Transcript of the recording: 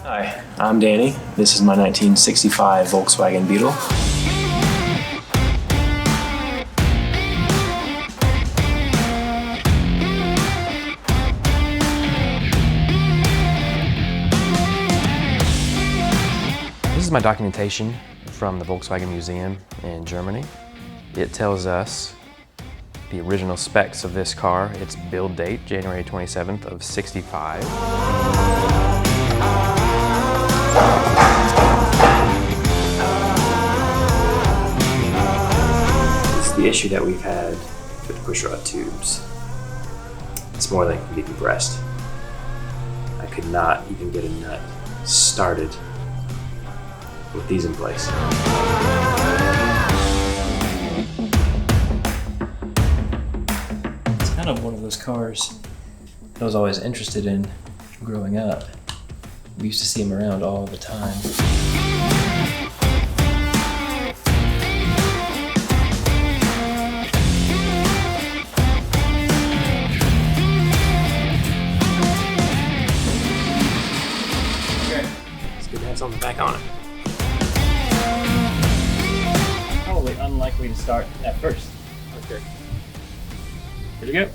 Hi, I'm Danny. This is my 1965 Volkswagen Beetle. This is my documentation from the Volkswagen Museum in Germany. It tells us the original specs of this car. Its build date, January 27th of '65. It's the issue that we've had with the pushrod tubes. It's more than can be compressed. I could not even get a nut started with these in place. It's kind of one of those cars that I was always interested in growing up. We used to see them around all the time. It's good to have something back on it. Probably unlikely to start at first. Okay. Here we go.